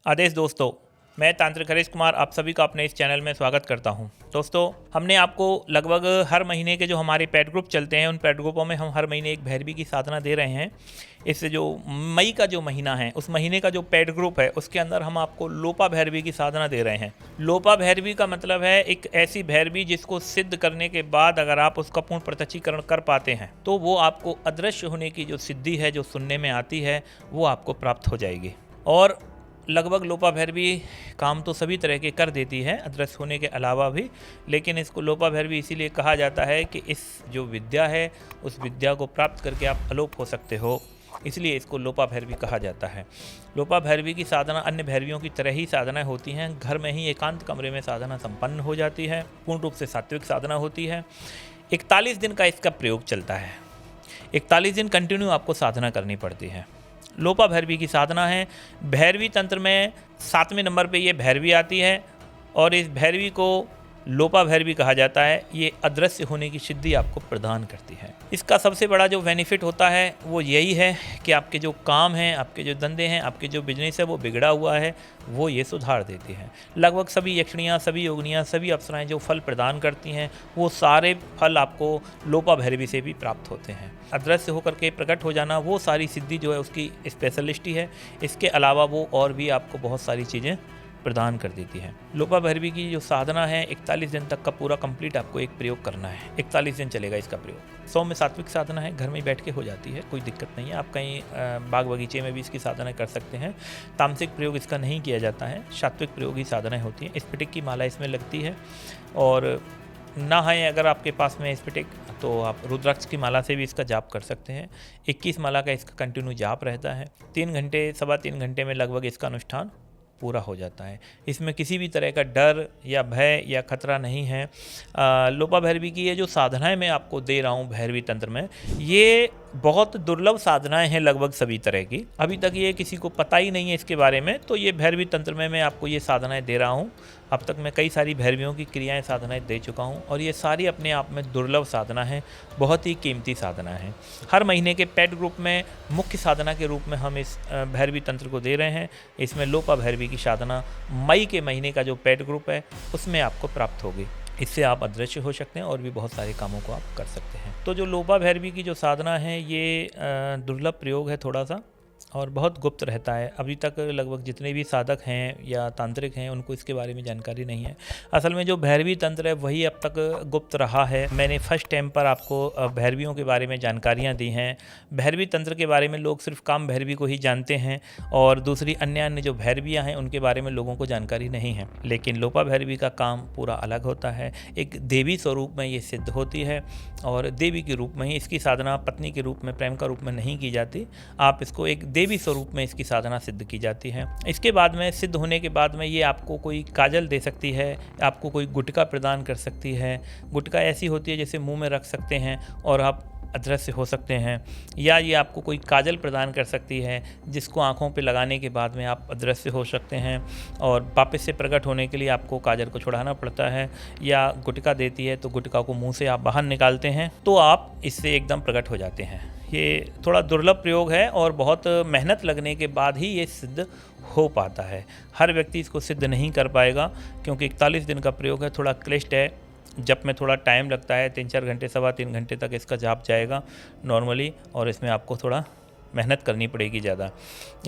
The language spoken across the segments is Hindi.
आदेश दोस्तों, मैं तांत्रिक हरीश कुमार आप सभी का अपने इस चैनल में स्वागत करता हूं। दोस्तों, हमने आपको लगभग हर महीने के जो हमारे पेड ग्रुप चलते हैं उन पेड ग्रुपों में हम हर महीने एक भैरवी की साधना दे रहे हैं। इससे जो मई का जो महीना है उस महीने का जो पेड ग्रुप है उसके अंदर हम आपको लोपा भैरवी की साधना दे रहे हैं। लोपा भैरवी का मतलब है एक ऐसी भैरवी जिसको सिद्ध करने के बाद अगर आप उसका पूर्ण प्रत्यक्षीकरण कर पाते हैं तो वो आपको अदृश्य होने की जो सिद्धि है जो सुनने में आती है वो आपको प्राप्त हो जाएगी। और लगभग लोपा भैरवी काम तो सभी तरह के कर देती है अदृश्य होने के अलावा भी, लेकिन इसको लोपा भैरवी इसीलिए कहा जाता है कि इस जो विद्या है उस विद्या को प्राप्त करके आप अलोप हो सकते हो, इसलिए इसको लोपा भैरवी कहा जाता है। लोपा भैरवी की साधना अन्य भैरवियों की तरह ही साधनाएं होती हैं। घर में ही एकांत कमरे में साधना संपन्न हो जाती है। पूर्ण रूप से सात्विक साधना होती है। 41 दिन का इसका प्रयोग चलता है। 41 दिन कंटिन्यू आपको साधना करनी पड़ती है। लोपा भैरवी की साधना है। भैरवी तंत्र में 7वें नंबर पे ये भैरवी आती है और इस भैरवी को लोपा भैरवी कहा जाता है। ये अदृश्य होने की सिद्धि आपको प्रदान करती है। इसका सबसे बड़ा जो बेनिफिट होता है वो यही है कि आपके जो काम हैं, आपके जो धंधे हैं, आपके जो बिजनेस है वो बिगड़ा हुआ है वो ये सुधार देती है। लगभग सभी यक्षिणियाँ, सभी योगिनियाँ, सभी अप्सराएं जो फल प्रदान करती हैं वो सारे फल आपको लोपा भैरवी से भी प्राप्त होते हैं। अदृश्य होकर के प्रकट हो जाना वो सारी सिद्धि जो है उसकी स्पेशलिस्ट है। इसके अलावा वो और भी आपको बहुत सारी चीज़ें प्रदान कर देती है। लोपा भैरवी की जो साधना है 41 दिन तक का पूरा कंप्लीट आपको एक प्रयोग करना है। 41 दिन चलेगा इसका प्रयोग। 100 में सात्विक साधना है, घर में बैठ के हो जाती है, कोई दिक्कत नहीं है। आप कहीं बाग बगीचे में भी इसकी साधना कर सकते हैं। तामसिक प्रयोग इसका नहीं किया जाता है, सात्विक प्रयोग ही साधनाएं होती हैं। स्फटिक की माला इसमें लगती है और ना है अगर आपके पास में स्फटिक तो आप रुद्राक्ष की माला से भी इसका जाप कर सकते हैं। 21 माला का इसका कंटिन्यू जाप रहता है। 3 घंटे, 3.25 घंटे में लगभग इसका अनुष्ठान पूरा हो जाता है। इसमें किसी भी तरह का डर या भय या खतरा नहीं है। लोपा भैरवी की ये जो साधनाएं मैं आपको दे रहा हूँ भैरवी तंत्र में, ये बहुत दुर्लभ साधनाएं हैं लगभग सभी तरह की। अभी तक ये किसी को पता ही नहीं है इसके बारे में, तो ये भैरवी तंत्र में मैं आपको ये साधनाएं दे रहा हूँ। अब तक मैं कई सारी भैरवियों की क्रियाएं साधनाएं दे चुका हूँ और ये सारी अपने आप में दुर्लभ साधना है, बहुत ही कीमती साधना है। हर महीने के पेड ग्रुप में मुख्य साधना के रूप में हम इस भैरवी तंत्र को दे रहे हैं। इसमें लोपा भैरवी की साधना मई के महीने का जो पेड ग्रुप है उसमें आपको प्राप्त होगी। इससे आप अदृश्य हो सकते हैं और भी बहुत सारे कामों को आप कर सकते हैं। तो जो लोपा भैरवी की जो साधना है ये दुर्लभ प्रयोग है थोड़ा सा और बहुत गुप्त रहता है। अभी तक लगभग जितने भी साधक हैं या तांत्रिक हैं उनको इसके बारे में जानकारी नहीं है। असल में जो भैरवी तंत्र है वही अब तक गुप्त रहा है। मैंने फर्स्ट टाइम पर आपको भैरवियों के बारे में जानकारियाँ दी हैं। भैरवी तंत्र के बारे में लोग सिर्फ काम भैरवी को ही जानते हैं और दूसरी अन्य जो भैरवियाँ हैं उनके बारे में लोगों को जानकारी नहीं है। लेकिन लोपा भैरवी का काम पूरा अलग होता है। एक देवी स्वरूप में ये सिद्ध होती है और देवी के रूप में ही इसकी साधना पत्नी के रूप में, प्रेम का रूप में नहीं की जाती। आप इसको एक देवी स्वरूप में इसकी साधना सिद्ध की जाती है। इसके बाद में सिद्ध होने के बाद में ये आपको कोई काजल दे सकती है, आपको कोई गुटका प्रदान कर सकती है। गुटका ऐसी होती है जैसे मुंह में रख सकते हैं और आप अदृश्य हो सकते हैं, या ये आपको कोई काजल प्रदान कर सकती है जिसको आँखों पे लगाने के बाद में आप अदृश्य हो सकते हैं और वापस से प्रकट होने के लिए आपको काजल को छुड़ाना पड़ता है। या गुटका देती है तो गुटका को मुंह से आप बाहर निकालते हैं तो आप इससे एकदम प्रकट हो जाते हैं। ये थोड़ा दुर्लभ प्रयोग है और बहुत मेहनत लगने के बाद ही ये सिद्ध हो पाता है। हर व्यक्ति इसको सिद्ध नहीं कर पाएगा क्योंकि 41 दिन का प्रयोग है, थोड़ा क्लिष्ट है। जब में थोड़ा टाइम लगता है, 3-4 घंटे, 3.25 घंटे तक इसका जाप जाएगा नॉर्मली और इसमें आपको थोड़ा मेहनत करनी पड़ेगी ज़्यादा।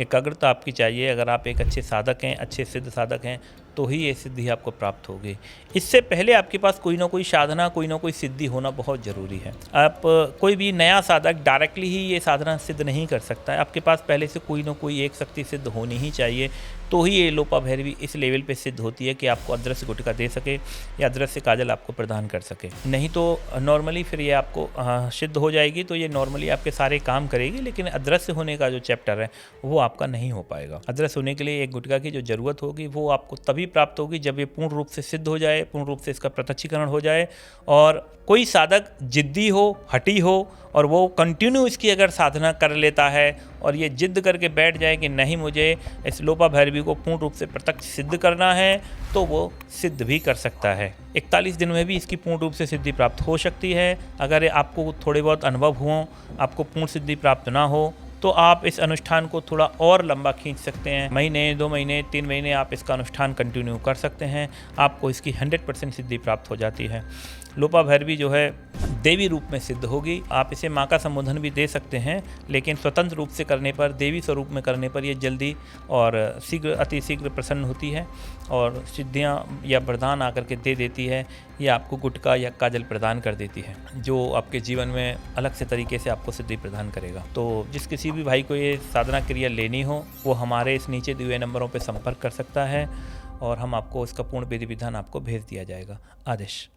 एकाग्रता आपकी चाहिए। अगर आप एक अच्छे साधक हैं, अच्छे सिद्ध साधक हैं तो ही ये सिद्धि आपको प्राप्त होगी। इससे पहले आपके पास कोई ना कोई साधना, कोई ना कोई सिद्धि होना बहुत ज़रूरी है। आप कोई भी नया साधक डायरेक्टली ही ये साधना सिद्ध नहीं कर सकता है। आपके पास पहले से कोई ना कोई एक शक्ति सिद्ध होनी ही चाहिए तो ही ये लोपा भैरवी इस लेवल पे सिद्ध होती है कि आपको अदृश्य गुटका दे सके या अदृश्य काजल आपको प्रदान कर सके। नहीं तो नॉर्मली फिर ये आपको सिद्ध हो जाएगी तो ये नॉर्मली आपके सारे काम करेगी, लेकिन अदृश्य होने का जो चैप्टर है वो आपका नहीं हो पाएगा। अदृश्य होने के लिए एक गुटका की जो ज़रूरत होगी वो आपको तभी प्राप्त होगी जब ये पूर्ण रूप से सिद्ध हो जाए, पूर्ण रूप से इसका प्रत्यक्षीकरण हो जाए और कोई साधक जिद्दी हो, हठी हो और वो कंटिन्यू इसकी अगर साधना कर लेता है और ये जिद्द करके बैठ जाए कि नहीं मुझे इस लोपा भैरवी को पूर्ण रूप से प्रत्यक्ष सिद्ध करना है तो वो सिद्ध भी कर सकता है। 41 दिन में भी इसकी पूर्ण रूप से सिद्धि प्राप्त हो सकती है। अगर आपको थोड़े बहुत अनुभव हों, आपको पूर्ण सिद्धि प्राप्त ना हो तो आप इस अनुष्ठान को थोड़ा और लंबा खींच सकते हैं। महीने, 2 महीने, 3 महीने आप इसका अनुष्ठान कंटिन्यू कर सकते हैं। आपको इसकी 100% सिद्धि प्राप्त हो जाती है। लोपा भैरवी जो है देवी रूप में सिद्ध होगी। आप इसे माँ का संबोधन भी दे सकते हैं, लेकिन स्वतंत्र रूप से करने पर, देवी स्वरूप में करने पर ये जल्दी और शीघ्र, अति शीघ्र प्रसन्न होती है और सिद्धियाँ या वरदान आकर के दे देती है, या आपको गुटका या काजल प्रदान कर देती है, जो आपके जीवन में अलग से तरीके से आपको सिद्धि प्रदान करेगा। तो जिस किसी भी भाई को ये साधना क्रिया लेनी हो, वो हमारे इस नीचे दिए हुए नंबरों पर संपर्क कर सकता है और हम आपको इसका पूर्ण विधि विधान आपको भेज दिया जाएगा। आदेश।